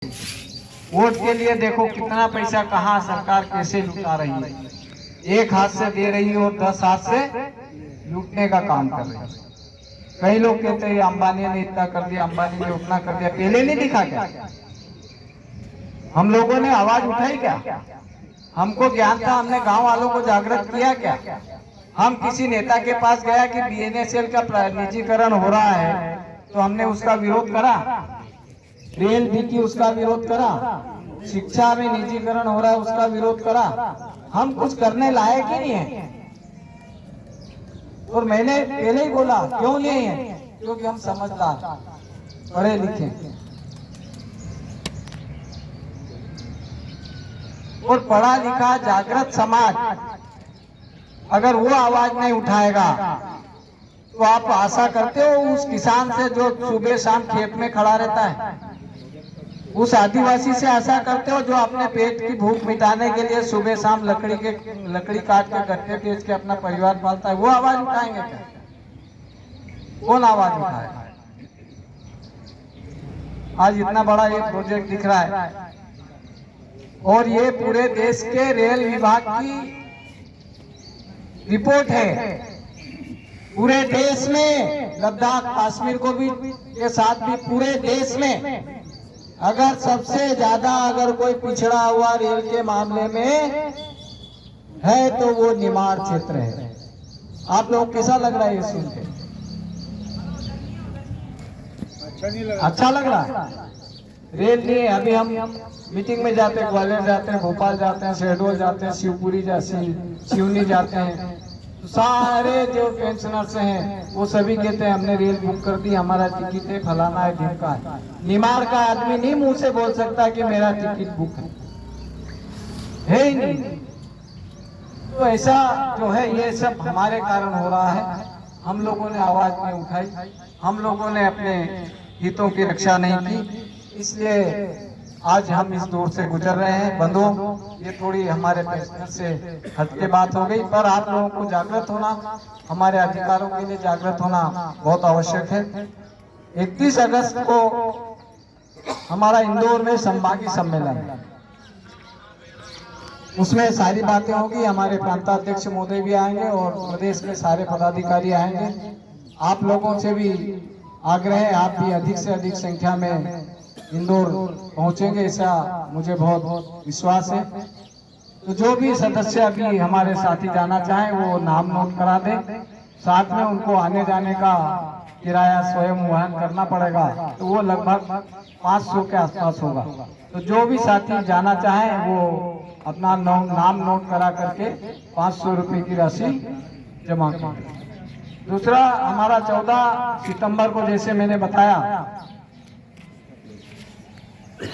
Vote के लिए देखो कितना पैसा कहाँ सरकार कैसे लुटा रही है। एक हाथ से दे रही है और 10 हाथ से लूटने का काम कर रही है। कई लोग कहते हैं अंबानी ने इतना कर दिया, अंबानी ने उतना कर दिया। पहले नहीं दिखा क्या? हम लोगों ने आवाज उठाई क्या? हमको ज्ञान था, हमने गांव वालों को जागृत किया क्या? हम किसी नेता के पास गया कि बीएनएसएल का निजीकरण हो रहा है तो हमने उसका विरोध करा, रेल भी की उसका विरोध करा, शिक्षा में निजीकरण हो रहा है उसका विरोध करा। हम कुछ करने लायक ही नहीं है। और मैंने पहले ही बोला क्यों नहीं है, क्योंकि हम समझदार पढ़े लिखे और पढ़ा लिखा जागृत समाज अगर वो आवाज नहीं उठाएगा तो आप आशा करते हो उस किसान से जो सुबह शाम खेत में खड़ा रहता है, उस आदिवासी से आशा करते हो जो अपने पेट की भूख मिटाने के लिए सुबह शाम लकड़ी काट के गट्टे बेच के अपना परिवार पालता है? वो आवाज उठाएंगे क्या? कौन आवाज उठाएगा? आज इतना बड़ा ये प्रोजेक्ट दिख रहा है और ये पूरे देश के रेल विभाग की रिपोर्ट है। पूरे देश में लद्दाख कश्मीर को भी के साथ भी पूरे देश में अगर सबसे ज्यादा अगर कोई पिछड़ा हुआ रेल के मामले में है तो वो निमाड़ क्षेत्र है। आप लोग कैसा लग रहा है ये सुन के? अच्छा लग रहा है? रेल नहीं है। अभी हम मीटिंग में जाते हैं, ग्वालियर जाते हैं, भोपाल जाते हैं, शहडोल जाते हैं, शिवपुरी सिवनी जाते हैं, तो सारे जो पेंशनर्स हैं वो सभी कहते हैं हमने रेल बुक कर दी, हमारा टिकट है, फलाना है, ढिमका है। निमाड़ का आदमी नहीं मुंह से बोल सकता कि मेरा टिकट बुक है ही नहीं। तो ऐसा जो है ये सब हमारे कारण हो रहा है। हम लोगों ने आवाज नहीं उठाई, हम लोगों ने अपने हितों की रक्षा नहीं की, इसलिए आज हम इस दौर से गुजर रहे हैं। बंधुओं, ये थोड़ी हमारे पेशेंट से हटके बात हो गई, पर आप लोगों को जागृत होना, हमारे अधिकारों के लिए जागृत होना बहुत आवश्यक है। 31 अगस्त को हमारा इंदौर में संभागीय सम्मेलन है, उसमें सारी बातें होगी। हमारे प्रांताध्यक्ष महोदय भी आएंगे और प्रदेश के सारे पदाधिकारी आएंगे। आप लोगों से भी आग्रह है, आप भी अधिक से अधिक संख्या में इंदौर पहुंचेंगे, ऐसा मुझे बहुत विश्वास है। तो जो भी सदस्य अभी हमारे साथी जाना चाहें वो नाम नोट करा दें। साथ में उनको आने जाने का किराया स्वयं वहन करना पड़ेगा, तो वो लगभग 500 के आसपास होगा। तो जो भी साथी जाना चाहें वो अपना नाम नोट करा करके 500 रुपये की राशि जमा करें। दूसरा, हमारा 14 सितंबर को जैसे मैंने बताया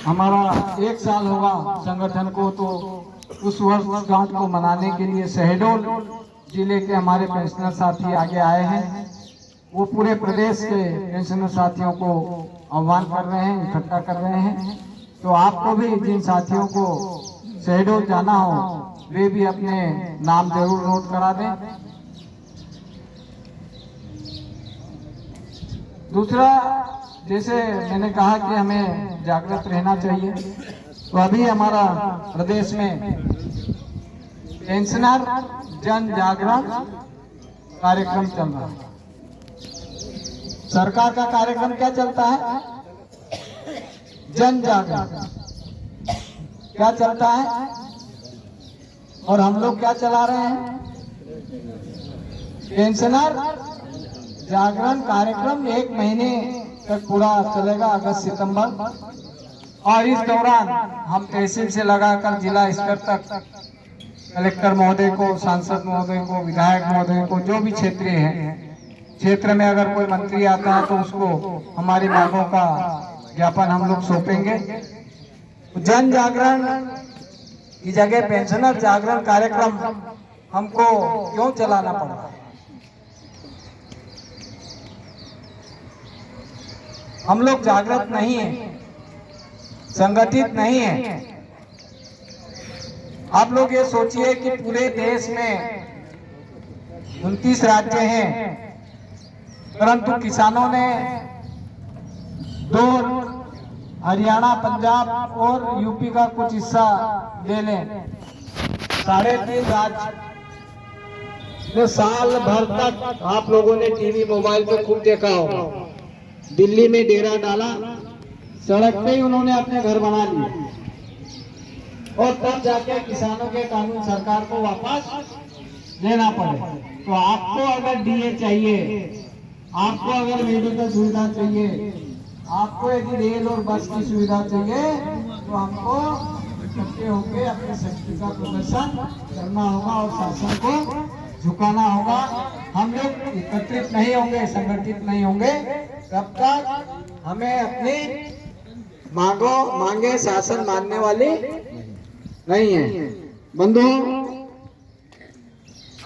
हमारा 1 साल होगा संगठन को, तो उस वर्षगांठ को मनाने के लिए शहडोल जिले के हमारे पेंशनर साथी आगे आए हैं। वो पूरे प्रदेश के पेंशनर साथियों को आह्वान कर रहे हैं, इकट्ठा कर रहे हैं। तो आपको भी जिन साथियों को शहडोल जाना हो वे भी अपने नाम जरूर नोट करा दें। दूसरा, जैसे मैंने कहा कि हमें जागृत रहना चाहिए, तो अभी हमारा प्रदेश में पेंशनर जन जागरण कार्यक्रम चल रहा है। सरकार का कार्यक्रम क्या चलता है? जन जागरण। क्या चलता है? और हम लोग क्या चला रहे हैं? पेंशनर जागरण कार्यक्रम 1 महीने तक पूरा चलेगा, अगस्त सितंबर। और इस दौरान हम तहसील से लगाकर जिला स्तर तक कलेक्टर महोदय को, सांसद महोदय को, विधायक महोदय को, जो भी क्षेत्रीय हैं, क्षेत्र में अगर कोई मंत्री आता है तो उसको हमारी मांगों का ज्ञापन हम लोग सौंपेंगे। जन जागरण की जगह पेंशनर जागरण कार्यक्रम हमको क्यों चलाना पड़ा? हम लोग जागृत नहीं है, संगठित नहीं है। आप लोग ये सोचिए कि पूरे देश में 29 राज्य हैं, परंतु किसानों ने 2 हरियाणा, पंजाब और यूपी का कुछ हिस्सा ले लें, 3.5 राज्य में साल भर तक आप लोगों ने टीवी मोबाइल पे खूब देखा होगा, दिल्ली में डेरा डाला, सड़क पे ही उन्होंने अपने घर बना लिए और तब जाके किसानों के कानून सरकार को वापस लेना पड़े। तो आपको अगर डीए चाहिए, आपको अगर मेडिकल सुविधा चाहिए, आपको यदि रेल और बस की सुविधा चाहिए, तो हमको इकट्ठे होकर अपनी शक्ति का प्रदर्शन करना होगा और शासन को झुकाना होगा। हम लोग एकत्रित नहीं होंगे, संगठित नहीं होंगे, तब तक हमें अपनी मांगे शासन मानने वाली नहीं है। बंधुओं,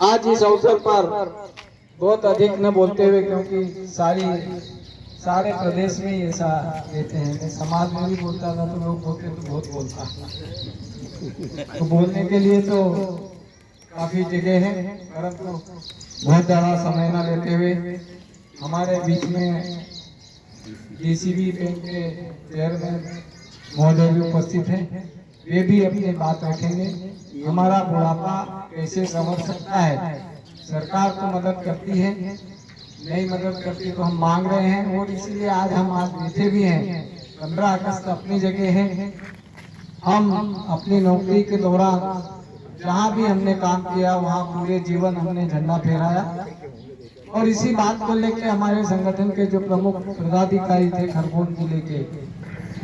आज इस अवसर पर बहुत अधिक न बोलते हुए, क्योंकि सारे प्रदेश में ऐसा कहते हैं, मैं समाज में भी बोलता था तो लोग बोलते तो बहुत बोलता, तो बोलने के लिए तो काफी जगह है, परंतु बहुत ज्यादा समय न लेते हुए हमारे बीच में डीसीबी बैंक के चेयरमैन महोदय भी उपस्थित हैं, वे भी अपनी बात रखेंगे। हमारा बुढ़ापा कैसे संवर सकता है, सरकार तो मदद करती है, नहीं मदद करती तो हम मांग रहे हैं, और इसलिए आज हम बैठे भी हैं। 15 अगस्त अपनी जगह है, हम अपनी नौकरी के दौरान जहाँ भी हमने काम किया वहाँ पूरे जीवन हमने झंडा फहराया, और इसी बात को लेकर हमारे संगठन के जो प्रमुख पदाधिकारी थे खरगोन जिले के,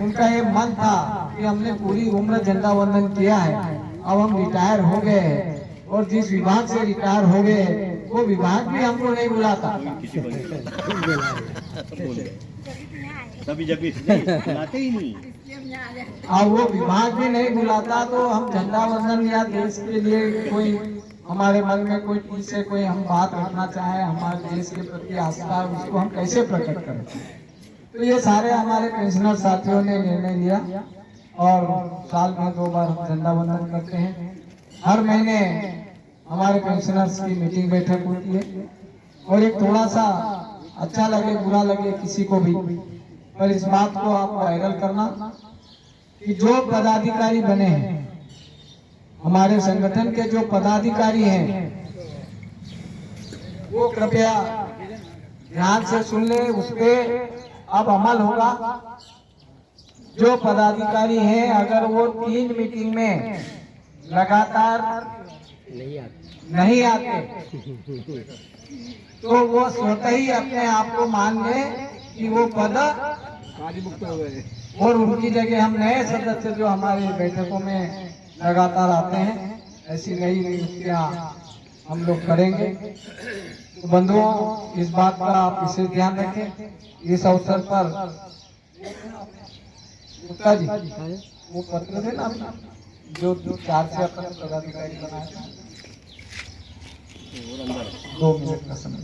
उनका ये मन था कि हमने पूरी उम्र झंडा वंदन किया है, अब हम रिटायर हो गए हैं, और जिस विभाग से रिटायर हो गए वो विभाग भी हमको नहीं बुलाता, और वो विभाग भी नहीं बुलाता, तो हम झंडा वंदन या देश के लिए कोई हमारे मन में कोई चीज से कोई हम बात रखना चाहे, हमारे देश के प्रति आस्था, उसको हम कैसे प्रकट करें। तो ये सारे हमारे पेंशनर साथियों ने निर्णय लिया, और साल में 2 बार हम झंडा वंदन करते हैं। हर महीने हमारे पेंशनर्स की मीटिंग बैठक होती है, और एक थोड़ा सा अच्छा लगे बुरा लगे किसी को भी, पर इस बात को आप वायरल करना कि जो पदाधिकारी बने हैं, हमारे संगठन के जो पदाधिकारी हैं, वो कृपया ध्यान से सुन ले, उस पे अब अमल होगा। जो पदाधिकारी हैं, अगर वो 3 मीटिंग में लगातार नहीं आते तो वो स्वतः ही अपने आप को मान ले कि वो पद कार्यमुक्त हो गए, और उनकी जगह हम नए सदस्य जो हमारे बैठकों में लगातार आते हैं, ऐसी नई नियुक्तियां हम लोग करेंगे। तो बंधुओं, इस बात का आप विशेष ध्यान रखें। इस अवसर पर गुप्ता जी वो पत्र थे ना जो 4 से अपने पदाधिकारी बनाए, 2 मिनट का समय।